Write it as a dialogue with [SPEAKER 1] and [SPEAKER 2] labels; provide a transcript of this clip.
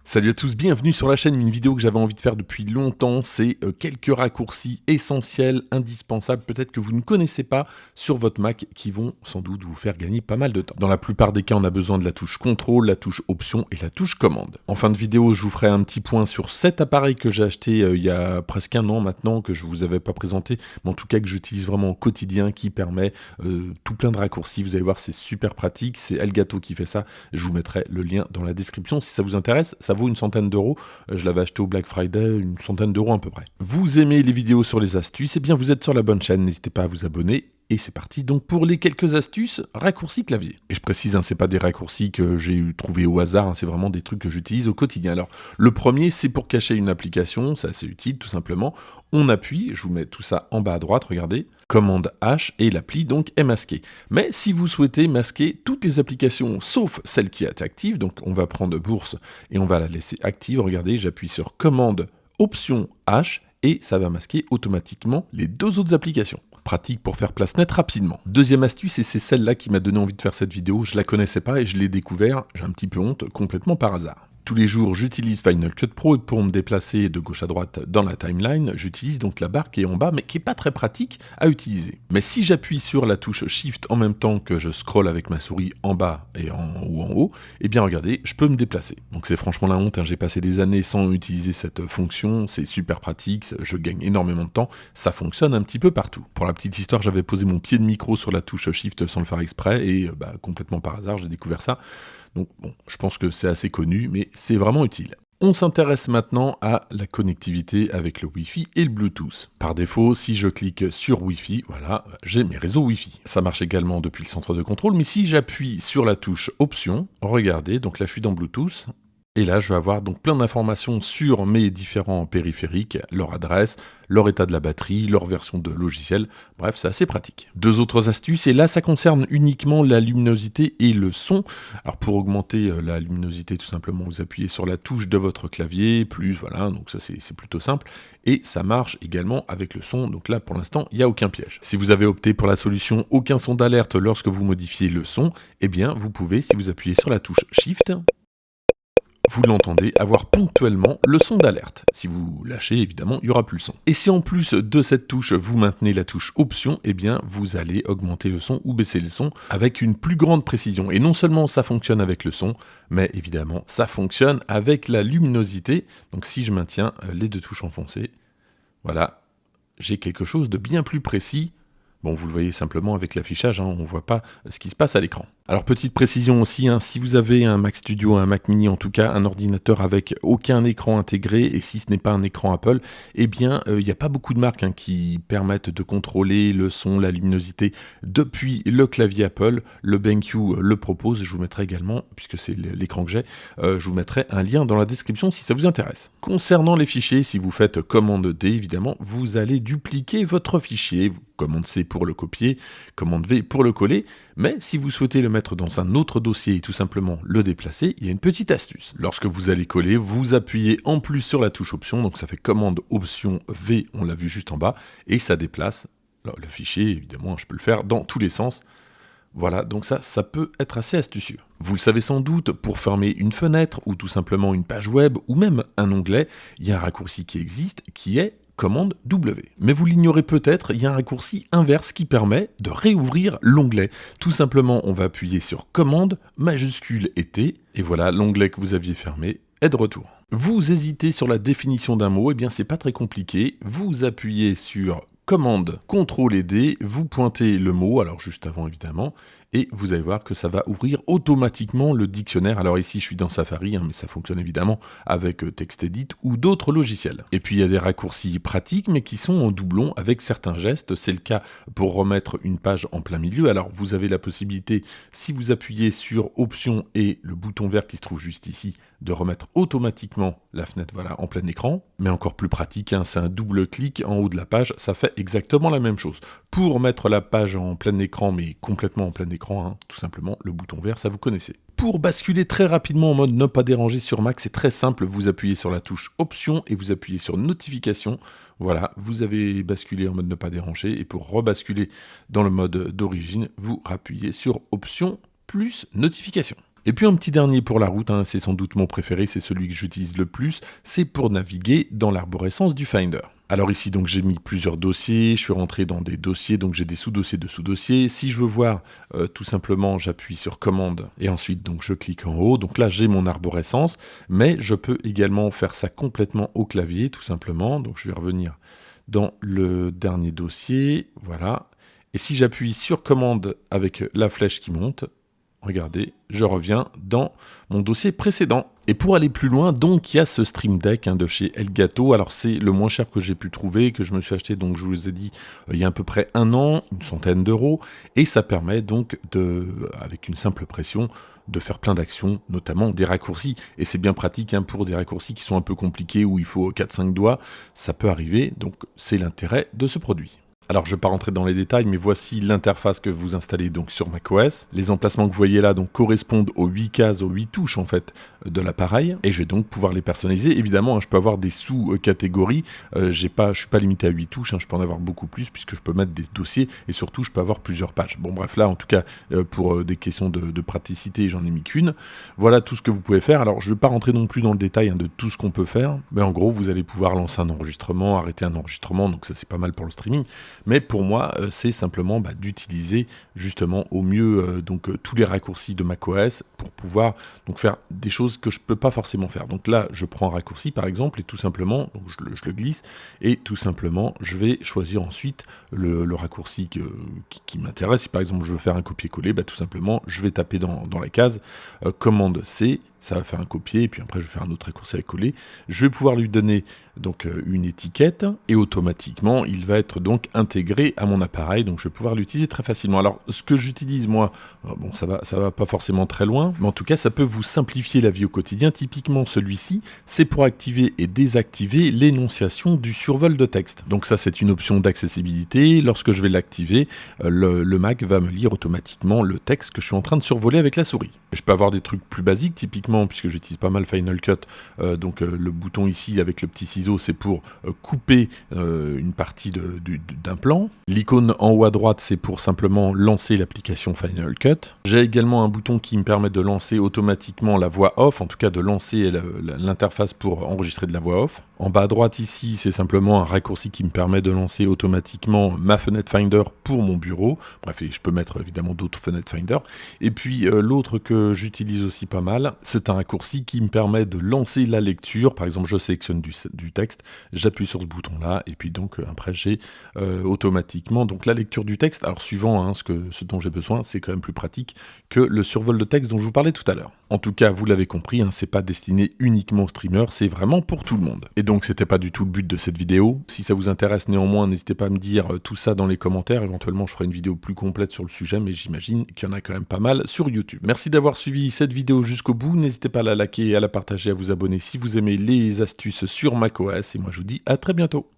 [SPEAKER 1] Salut à tous, bienvenue sur la chaîne. Une vidéo que j'avais envie de faire depuis longtemps, c'est quelques raccourcis essentiels, indispensables, peut-être que vous ne connaissez pas sur votre Mac, qui vont sans doute vous faire gagner pas mal de temps. Dans la plupart des cas, on a besoin de la touche contrôle, la touche option et la touche commande. En fin de vidéo, je vous ferai un petit point sur cet appareil que j'ai acheté il y a presque un an maintenant, que je vous avais pas présenté, mais en tout cas que j'utilise vraiment au quotidien, qui permet tout plein de raccourcis. Vous allez voir, c'est super pratique, c'est Elgato qui fait ça. Je vous mettrai le lien dans la description si ça vous intéresse. Ça vaut une centaine d'euros. Je l'avais acheté au Black Friday, une centaine d'euros à peu près. Vous aimez les vidéos sur les astuces? Eh bien, vous êtes sur la bonne chaîne. N'hésitez pas à vous abonner. Et c'est parti donc pour les quelques astuces raccourcis clavier. Et je précise, c'est pas des raccourcis que j'ai trouvé au hasard, c'est vraiment des trucs que j'utilise au quotidien. Alors, le premier, c'est pour cacher une application, c'est assez utile tout simplement. On appuie, je vous mets tout ça en bas à droite, regardez, commande H et l'appli donc est masquée. Mais si vous souhaitez masquer toutes les applications sauf celle qui est active, donc on va prendre bourse et on va la laisser active, regardez, j'appuie sur commande option H et ça va masquer automatiquement les deux autres applications. Pratique pour faire place nette rapidement. Deuxième astuce, et c'est celle-là qui m'a donné envie de faire cette vidéo, je la connaissais pas et je l'ai découvert, j'ai un petit peu honte, complètement par hasard. Tous les jours, j'utilise Final Cut Pro et pour me déplacer de gauche à droite dans la timeline, j'utilise donc la barre qui est en bas, mais qui n'est pas très pratique à utiliser. Mais si j'appuie sur la touche Shift en même temps que je scrolle avec ma souris en bas et en haut, eh bien regardez, je peux me déplacer. Donc c'est franchement la honte, j'ai passé des années sans utiliser cette fonction, c'est super pratique, je gagne énormément de temps, ça fonctionne un petit peu partout. Pour la petite histoire, j'avais posé mon pied de micro sur la touche Shift sans le faire exprès et complètement par hasard, j'ai découvert ça. Donc bon, je pense que c'est assez connu, mais c'est vraiment utile. On s'intéresse maintenant à la connectivité avec le Wi-Fi et le Bluetooth. Par défaut, si je clique sur Wi-Fi, voilà, j'ai mes réseaux Wi-Fi. Ça marche également depuis le centre de contrôle, mais si j'appuie sur la touche Option, regardez, donc là je suis dans Bluetooth, et là je vais avoir donc plein d'informations sur mes différents périphériques, leur adresse, leur état de la batterie, leur version de logiciel, bref, c'est assez pratique. Deux autres astuces, et là ça concerne uniquement la luminosité et le son. Alors pour augmenter la luminosité, tout simplement, vous appuyez sur la touche de votre clavier, plus, voilà, donc ça c'est plutôt simple. Et ça marche également avec le son, donc là pour l'instant, il n'y a aucun piège. Si vous avez opté pour la solution aucun son d'alerte lorsque vous modifiez le son, eh bien vous pouvez, si vous appuyez sur la touche Shift, vous l'entendez avoir ponctuellement le son d'alerte. Si vous lâchez, évidemment, il n'y aura plus le son. Et si en plus de cette touche, vous maintenez la touche option, eh bien, vous allez augmenter le son ou baisser le son avec une plus grande précision. Et non seulement ça fonctionne avec le son, mais évidemment, ça fonctionne avec la luminosité. Donc si je maintiens les deux touches enfoncées, voilà, j'ai quelque chose de bien plus précis. Bon, vous le voyez simplement avec l'affichage, on ne voit pas ce qui se passe à l'écran. Alors petite précision aussi, si vous avez un Mac Studio, un Mac Mini, en tout cas un ordinateur avec aucun écran intégré, et si ce n'est pas un écran Apple, eh bien il n'y a pas beaucoup de marques qui permettent de contrôler le son, la luminosité depuis le clavier Apple. Le BenQ le propose, je vous mettrai également, puisque c'est l'écran que j'ai, je vous mettrai un lien dans la description si ça vous intéresse. Concernant les fichiers, si vous faites commande D, évidemment, vous allez dupliquer votre fichier, commande C pour le copier, commande V pour le coller, mais si vous souhaitez le mettre dans un autre dossier et tout simplement le déplacer, il y a une petite astuce. Lorsque vous allez coller, vous appuyez en plus sur la touche option, donc ça fait commande option V, on l'a vu juste en bas, et ça déplace le fichier, évidemment, je peux le faire dans tous les sens. Voilà, donc ça peut être assez astucieux. Vous le savez sans doute, pour fermer une fenêtre ou tout simplement une page web ou même un onglet, il y a un raccourci qui existe qui est commande W. Mais vous l'ignorez peut-être, il y a un raccourci inverse qui permet de réouvrir l'onglet. Tout simplement, on va appuyer sur commande majuscule et T, et voilà, l'onglet que vous aviez fermé est de retour. Vous hésitez sur la définition d'un mot, eh bien c'est pas très compliqué, vous appuyez sur commande CTRL et D, vous pointez le mot, alors juste avant évidemment, et vous allez voir que ça va ouvrir automatiquement le dictionnaire. Alors ici je suis dans Safari, mais ça fonctionne évidemment avec TextEdit ou d'autres logiciels. Et puis il y a des raccourcis pratiques, mais qui sont en doublon avec certains gestes. C'est le cas pour remettre une page en plein milieu. Alors vous avez la possibilité, si vous appuyez sur Option et le bouton vert qui se trouve juste ici, de remettre automatiquement la fenêtre en plein écran. Mais encore plus pratique, c'est un double clic en haut de la page, ça fait exactement la même chose. Pour mettre la page en plein écran, mais complètement en plein écran, tout simplement, le bouton vert, ça vous connaissez. Pour basculer très rapidement en mode ne pas déranger sur Mac, c'est très simple, vous appuyez sur la touche Option et vous appuyez sur Notification. Voilà, vous avez basculé en mode ne pas déranger, et pour rebasculer dans le mode d'origine, vous appuyez sur Option plus Notification. Et puis un petit dernier pour la route, hein, c'est sans doute mon préféré, c'est celui que j'utilise le plus, c'est pour naviguer dans l'arborescence du Finder. Alors ici, donc j'ai mis plusieurs dossiers, je suis rentré dans des dossiers, donc j'ai des sous-dossiers de sous-dossiers. Si je veux voir, tout simplement, j'appuie sur commande et ensuite donc je clique en haut. Donc là, j'ai mon arborescence, mais je peux également faire ça complètement au clavier, tout simplement. Donc je vais revenir dans le dernier dossier, voilà. Et si j'appuie sur commande avec la flèche qui monte, regardez, je reviens dans mon dossier précédent. Et pour aller plus loin, donc il y a ce Stream Deck de chez Elgato. Alors c'est le moins cher que j'ai pu trouver, que je me suis acheté, donc je vous ai dit, il y a à peu près 1 an, une centaine d'euros. Et ça permet donc, avec une simple pression, de faire plein d'actions, notamment des raccourcis. Et c'est bien pratique pour des raccourcis qui sont un peu compliqués, où il faut 4-5 doigts. Ça peut arriver, donc c'est l'intérêt de ce produit. Alors je ne vais pas rentrer dans les détails, mais voici l'interface que vous installez donc sur macOS. Les emplacements que vous voyez là donc correspondent aux 8 cases, aux 8 touches en fait de l'appareil, et je vais donc pouvoir les personnaliser. Évidemment, je peux avoir des sous-catégories, je ne suis pas limité à 8 touches, je peux en avoir beaucoup plus puisque je peux mettre des dossiers, et surtout je peux avoir plusieurs pages. Bon bref, là en tout cas, pour des questions de praticité, j'en ai mis qu'une. Voilà tout ce que vous pouvez faire. Alors je ne vais pas rentrer non plus dans le détail de tout ce qu'on peut faire, mais en gros vous allez pouvoir lancer un enregistrement, arrêter un enregistrement, donc ça c'est pas mal pour le streaming. Mais pour moi, c'est simplement d'utiliser justement au mieux tous les raccourcis de macOS pour pouvoir donc faire des choses que je ne peux pas forcément faire. Donc là, je prends un raccourci par exemple et tout simplement, donc je le glisse et tout simplement, je vais choisir ensuite le raccourci qui m'intéresse. Si par exemple je veux faire un copier-coller, tout simplement, je vais taper dans la case commande C. Ça va faire un copier, et puis après je vais faire un autre raccourci à coller. Je vais pouvoir lui donner donc une étiquette, et automatiquement il va être donc intégré à mon appareil, donc je vais pouvoir l'utiliser très facilement. Alors ce que j'utilise moi, bon ça va pas forcément très loin, mais en tout cas ça peut vous simplifier la vie au quotidien. Typiquement celui-ci, c'est pour activer et désactiver l'énonciation du survol de texte. Donc ça c'est une option d'accessibilité. Lorsque je vais l'activer, le Mac va me lire automatiquement le texte que je suis en train de survoler avec la souris. Je peux avoir des trucs plus basiques, typiquement puisque j'utilise pas mal Final Cut, le bouton ici avec le petit ciseau, c'est pour couper une partie d'un plan. L'icône en haut à droite, c'est pour simplement lancer l'application Final Cut. J'ai également un bouton qui me permet de lancer automatiquement la voix off, en tout cas de lancer l'interface pour enregistrer de la voix off. En bas à droite ici, c'est simplement un raccourci qui me permet de lancer automatiquement ma fenêtre Finder pour mon bureau. Bref, et je peux mettre évidemment d'autres fenêtres Finder. Et puis l'autre que j'utilise aussi pas mal, c'est un raccourci qui me permet de lancer la lecture. Par exemple, je sélectionne du texte, j'appuie sur ce bouton-là, et puis donc après j'ai automatiquement donc la lecture du texte. Alors suivant ce dont j'ai besoin, c'est quand même plus pratique que le survol de texte dont je vous parlais tout à l'heure. En tout cas, vous l'avez compris, c'est pas destiné uniquement aux streamers, c'est vraiment pour tout le monde. Et donc c'était pas du tout le but de cette vidéo. Si ça vous intéresse néanmoins, n'hésitez pas à me dire tout ça dans les commentaires. Éventuellement, je ferai une vidéo plus complète sur le sujet, mais j'imagine qu'il y en a quand même pas mal sur YouTube. Merci d'avoir suivi cette vidéo jusqu'au bout. N'hésitez pas à la liker, à la partager, à vous abonner si vous aimez les astuces sur macOS. Et moi, je vous dis à très bientôt.